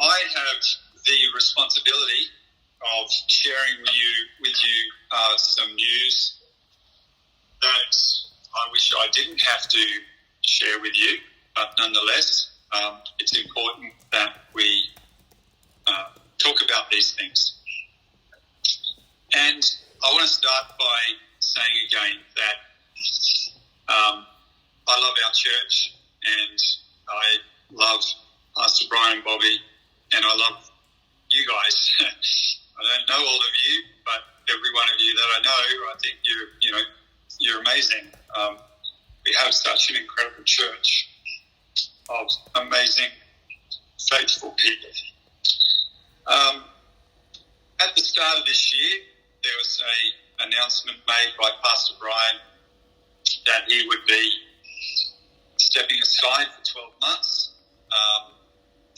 I have the responsibility of sharing with you some news that I wish I didn't have to share with you, but nonetheless, it's important that we talk about these things. And I want to start by saying again that I love our church, and I love Pastor Brian and Bobby, and I love you guys. I don't know all of you, but every one of you that I know, I think you're amazing. We have such an incredible church of amazing, faithful people. At the start of this year, there was an announcement made by Pastor Brian that he would be stepping aside for 12 months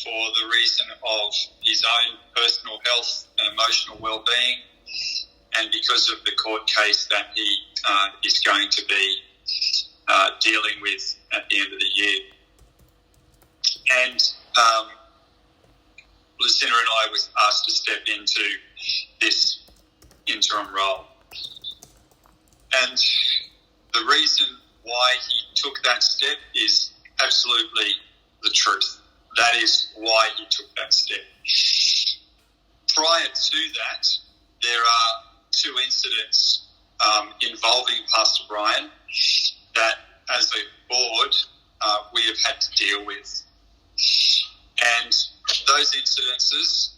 for the reason of his own personal health and emotional well-being, and because of the court case that he is going to be dealing with at the end of the year. And Lucinda and I was asked to step into this interim role. And the reason why he took that step is absolutely the truth. That is why he took that step. Prior to that, there are two incidents involving Pastor Brian that, as a board, we have had to deal with. And those incidences,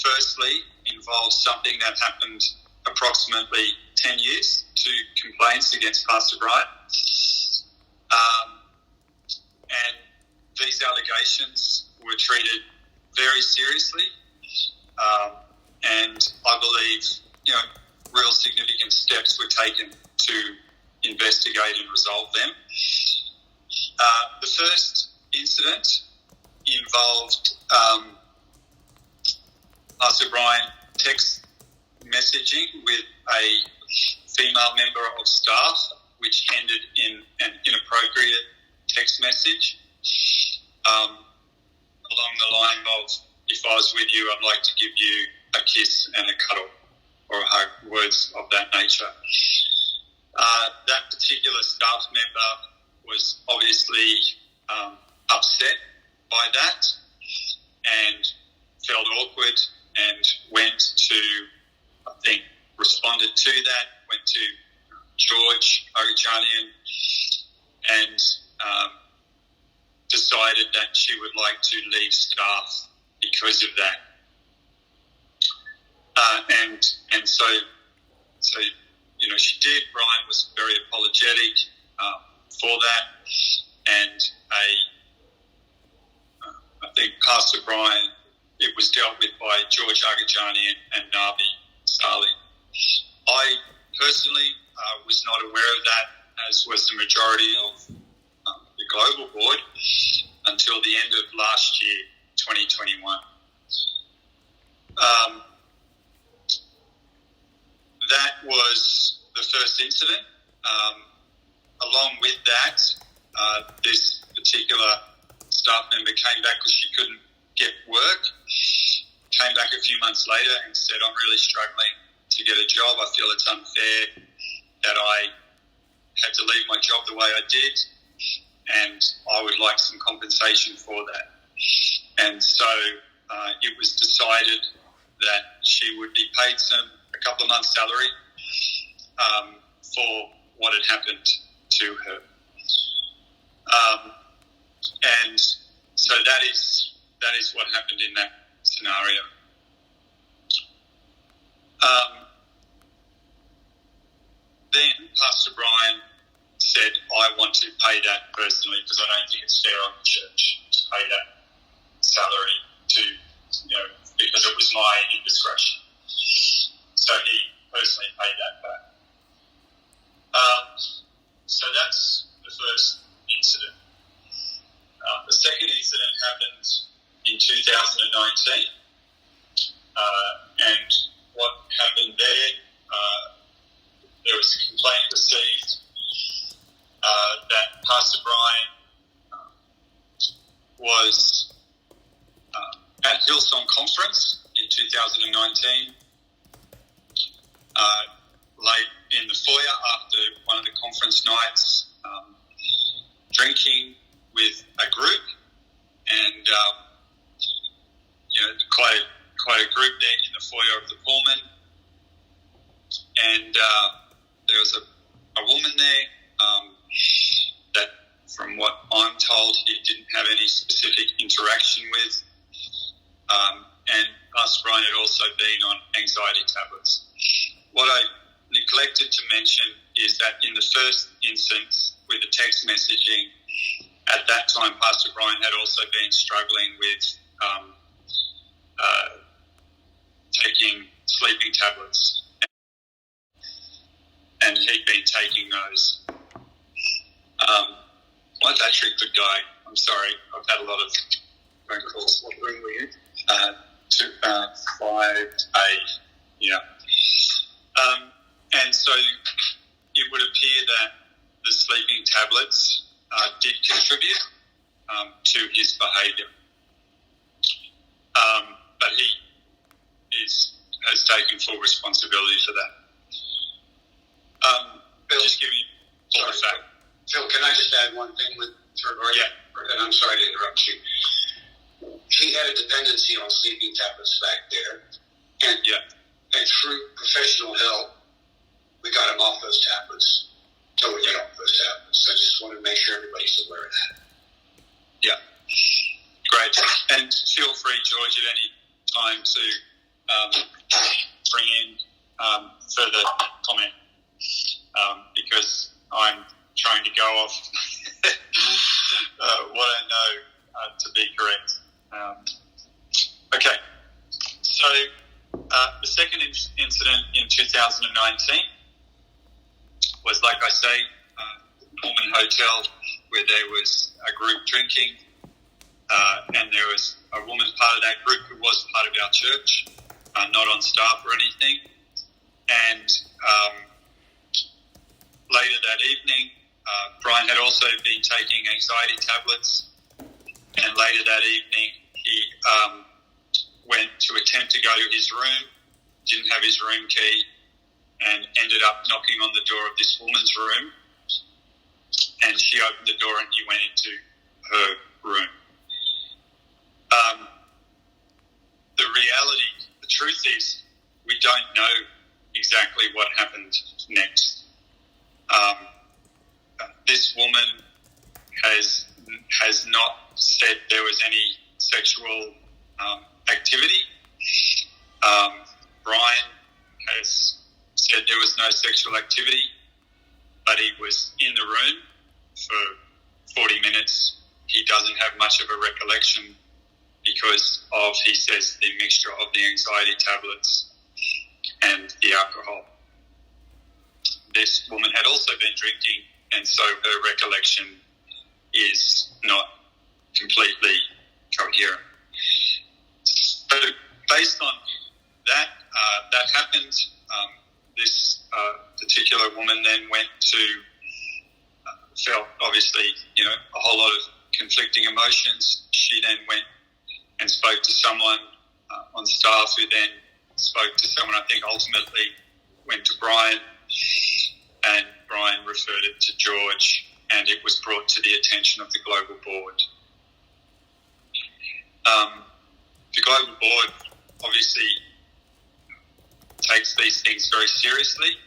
firstly, involve something that happened approximately 10 years, 2 complaints against Pastor Brian. And these allegations were treated very seriously. And I believe, real significant steps were taken to investigate and resolve them. The first incident involved Pastor Brian text messaging with a female member of staff, which ended in an inappropriate text message along the line of, "If I was with you, I'd like to give you a kiss and a cuddle," or words of that nature. That particular staff member was obviously upset by that and felt awkward and responded to that, went to George Agajanian and decided that she would like to leave staff because of that. And so she did. Brian was very apologetic for that, and I think Pastor Brian, it was dealt with by George Agajanian and Nabi Saleh. I personally was not aware of that, as was the majority of the global board, until the end of last year, 2021. That was the first incident. Along with that, this particular staff member came back because she couldn't get work, came back a few months later and said, "I'm really struggling to get a job. I feel it's unfair that I had to leave my job the way I did, and I would like some compensation for that." And so it was decided that she would be paid a couple of months' salary for what had happened to her. And so that is what happened in that scenario. Then Pastor Brian said, "I want to pay that personally because I don't think it's fair on the church to pay that salary because it was my indiscretion." So he personally paid that back. So that's the first incident. The second incident happened in 2019. And what happened there was a complaint received that Pastor Brian was Hillsong conference in 2019, late in the foyer after one of the conference nights, drinking with a group, and quite a group there in the foyer of the Pullman, and there was a woman there that, from what I'm told, he didn't have any specific interaction with, and Pastor Brian had also been on anxiety tablets. What I neglected to mention is that in the first instance with the text messaging, at that time Pastor Brian had also been struggling with taking sleeping tablets, and he'd been taking those. What's actually a good guy? I'm sorry, I've had a lot of phone calls. What room were you? 5A. Yeah. And so it would appear that the sleeping tablets did contribute to his behaviour. But he has taken full responsibility for that. Phil, just giving you all the fact. Phil, can I just add one thing with regard? Yeah. And I'm sorry to interrupt you. He had a dependency on sleeping tablets back there, and through professional help, we got him off those tablets. Totally get off those tablets. I just want to make sure everybody's aware of that. Yeah, great. And feel free, George, at any time to bring in further comment, because I'm trying to go off what I know to be correct. Okay, so the second incident in 2019 was, like I say, Norman Hotel, where there was a group drinking, and there was a woman part of that group who was part of our church, not on staff or anything. And later that evening, Brian had also been taking anxiety tablets, and later that evening he went to attempt to go to his room, didn't have his room key, and ended up knocking on the door of this woman's room, and she opened the door and he went into her room. The truth is, we don't know exactly what happened next. This woman has not said there was any sexual activity. Brian has said there was no sexual activity, but he was in the room for 40 minutes. He doesn't have much of a recollection because of, he says, the mixture of the anxiety tablets and the alcohol. This woman had also been drinking, and so her recollection is not completely coherent. So based on that, that happened. This particular woman then went to, felt obviously, a whole lot of conflicting emotions. She then went and spoke to someone on staff, who then spoke to someone, I think ultimately went to Brian, and Brian referred it to George, and it was brought to the attention of the global board. The global board obviously takes these things very seriously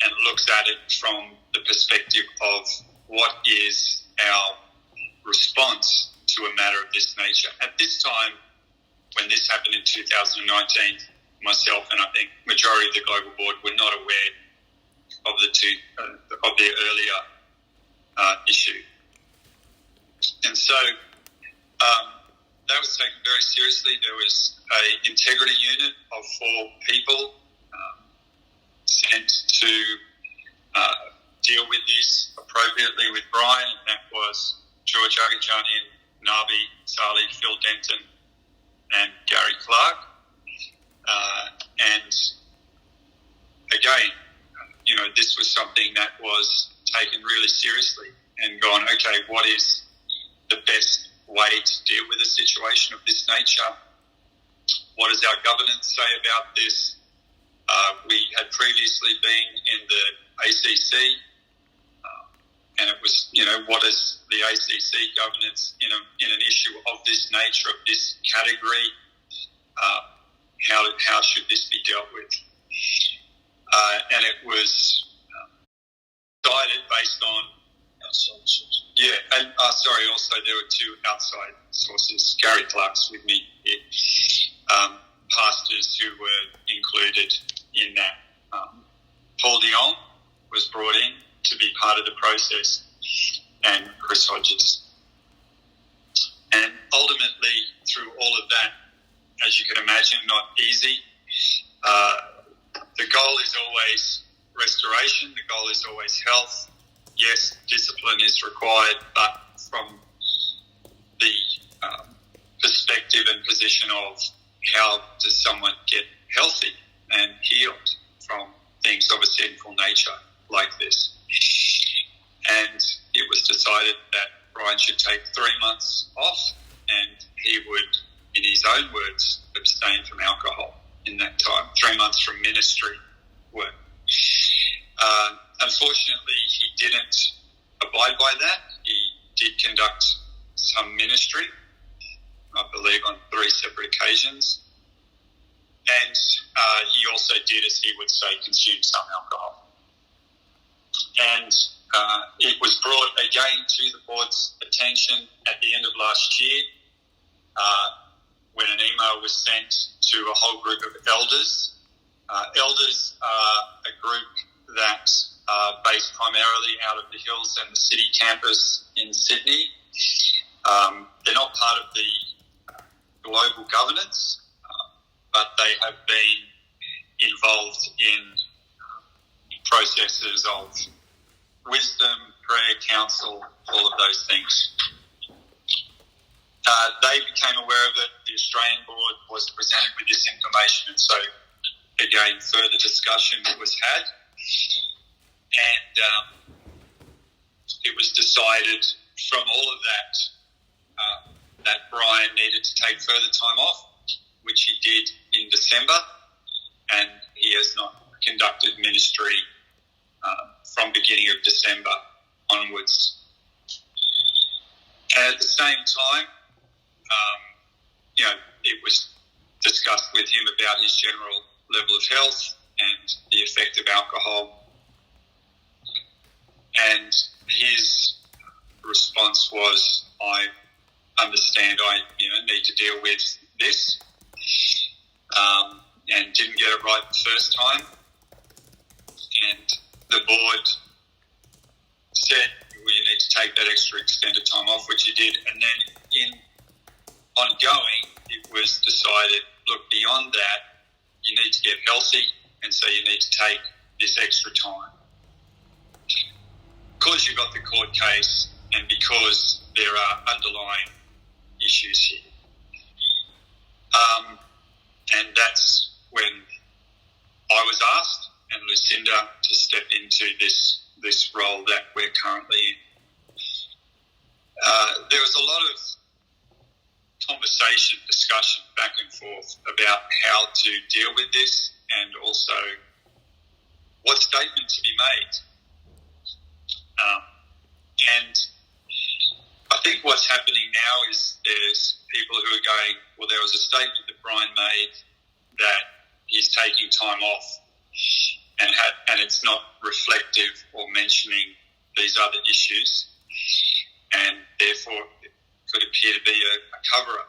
and looks at it from the perspective of what is our response to a matter of this nature. At this time, when this happened in 2019, myself and I think majority of the global board were not aware of the earlier issue. And so that was taken very seriously. There was an integrity unit of 4 people sent to deal with this appropriately with Brian, and that was George Agajanian, Nabi, Sali, Phil Denton, and Gary Clark. And again, this was something that was taken really seriously and gone, okay, what is the best way to deal with a situation of this nature? what does our governance say about this? We had previously been in the ACC, and it was, what is the ACC governance in an issue of this nature, of this category? How should this be dealt with? And it was decided based on outside sources. Yeah, and also there were two outside sources. Gary Clark's with me here. Pastors who were included in that. Paul Dion was brought in to be part of the process, and Chris Hodges. And ultimately, through all of that, as you can imagine, not easy. The goal is always restoration. The goal is always health. Yes, discipline is required, but from the perspective and position of how does someone get healthy and healed from things of a sinful nature like this. And it was decided that Brian should take 3 months off, and he would, in his own words, abstain from alcohol in that time, 3 months from ministry work. Unfortunately, he didn't abide by that. He did conduct some ministry, I believe on 3 separate occasions. And he also did, as he would say, consume some alcohol. And it was brought again to the board's attention at the end of last year when an email was sent to a whole group of elders. Elders are a group that are based primarily out of the Hills and the City campus in Sydney. They're not part of the global governance, but they have been involved in processes of wisdom, prayer, counsel, all of those things. They became aware of it. The Australian board was presented with this information, and so again, further discussion was had, and it was decided from all of that that Brian needed to take further time off, which he did in December, and he has not conducted ministry from beginning of December onwards. And at the same time, it was discussed with him about his general level of health and the effect of alcohol. And his response was, I understand I need to deal with this, and didn't get it right the first time. And the board said, well, you need to take that extra extended time off, which he did. And then in ongoing, it was decided, look, beyond that, you need to get healthy, and so you need to take this extra time. Because you've got the court case and because there are underlying issues here. And that's when I was asked, and Lucinda, to step into this role that we're currently in. There was a lot of conversation, discussion back and forth about how to deal with this, and also what statement to be made. And I think what's happening now is there's people who are going, well, there was a statement that Brian made that he's taking time off, and it's not reflective or mentioning these other issues, and therefore it could appear to be a cover-up.